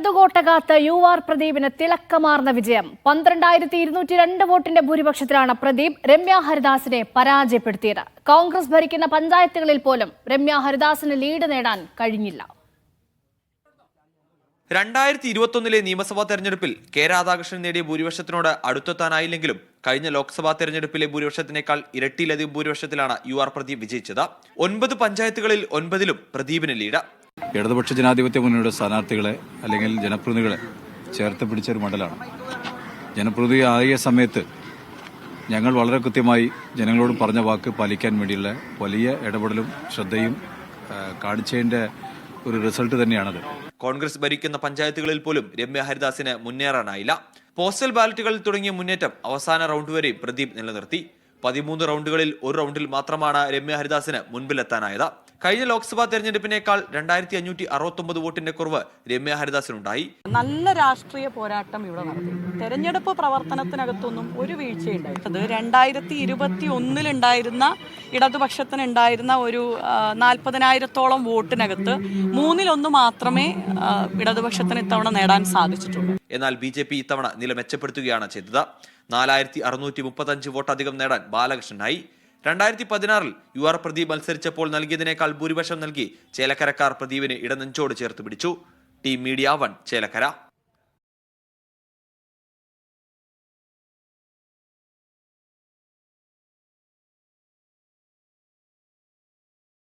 ഇടതുകോട്ടകാത്ത് UR പ്രദീപിന് തിളക്കമാർന്ന വിജയം. 12,202 വോട്ടിന്റെ ഭൂരിപക്ഷത്തിലാണ് പ്രദീപ് രമ്യ ഹരിദാസിനെ പരാജയപ്പെടുത്തിയത്. കോൺഗ്രസ് ഭരിക്കുന്ന പഞ്ചായത്തുകളിൽ പോലും രമ്യ ഹരിദാസിന് ലീഡ് നേടാൻ കഴിഞ്ഞില്ല. 2021 നിയമസഭാ തെരഞ്ഞെടുപ്പിൽ കെ രാധാകൃഷ്ണൻ നേടിയ ഭൂരിപക്ഷത്തിനോട് അടുത്തെത്താനായില്ലെങ്കിലും കഴിഞ്ഞ ലോക്സഭാ തെരഞ്ഞെടുപ്പിലെ ഭൂരിപക്ഷത്തിനേക്കാൾ ഇരട്ടിയിലധികം ഭൂരിപക്ഷത്തിലാണ് UR പ്രദീപ് വിജയിച്ചത്. 9 പഞ്ചായത്തുകളിൽ 9ലും പ്രദീപിന് ലീഡ്. ഇടതുപക്ഷ ജനാധിപത്യ മുന്നണിയുടെ സ്ഥാനാർത്ഥികളെ അല്ലെങ്കിൽ ജനപ്രതിനിധികളെ ചേർത്ത് പിടിച്ച ഒരു മണ്ഡലമാണ്. ജനപ്രതിനിധി ആയ സമയത്ത് ഞങ്ങൾ വളരെ കൃത്യമായി ജനങ്ങളോട് പറഞ്ഞ വാക്ക് പാലിക്കാൻ വേണ്ടിയുള്ള വലിയ ഇടപെടലും ശ്രദ്ധയും കാണിച്ചതിന്റെ ഒരു റിസൾട്ട് തന്നെയാണത്. കോൺഗ്രസ് ഭരിക്കുന്ന പഞ്ചായത്തുകളിൽ പോലും രമ്യ ഹരിദാസിന് മുന്നേറാനായില്ല. പോസ്റ്റൽ ബാലറ്റുകളിൽ തുടങ്ങിയ മുന്നേറ്റം അവസാന റൗണ്ട് വരെ പ്രദീപ് നിലനിർത്തി. 13 റൗണ്ടുകളിൽ ഒരു റൗണ്ടിൽ മാത്രമാണ് രമ്യ ഹരിദാസിന് മുൻപിലെത്താനായത്. കഴിഞ്ഞ ലോക്സഭാ തെരഞ്ഞെടുപ്പിനേക്കാൾ 2569 വോട്ടിന്റെ കുറവ് രമ്യ ഹരിദാസിനുണ്ടായി. നല്ല രാഷ്ട്രീയ പോരാട്ടം ഇവിടെ നടത്തി. തെരഞ്ഞെടുപ്പ് പ്രവർത്തനത്തിനകത്തൊന്നും ഒരു വീഴ്ചയുണ്ടായിട്ടത് 2021 ഉണ്ടായിരുന്ന ഇടതുപക്ഷത്തിനുണ്ടായിരുന്ന ഒരു 40,000-ഓളം വോട്ടിനകത്ത് 1/3 മാത്രമേ ഇടതുപക്ഷത്തിന് ഇത്തവണ നേടാൻ സാധിച്ചിട്ടുള്ളൂ. എന്നാൽ BJP ഇത്തവണ നില മെച്ചപ്പെടുത്തുകയാണ് ചെയ്തത്. 4,635 വോട്ട് അധികം നേടാൻ ബാലകൃഷ്ണനായി. 2016 UR പ്രദീപ് മത്സരിച്ചപ്പോൾ നൽകിയതിനേക്കാൾ ഭൂരിപക്ഷം നൽകി ചേലക്കരക്കാർ പ്രദീപിനെ ഇടനെഞ്ചോട് ചേർത്ത് പിടിച്ചു. Team media 1 Chelakkara.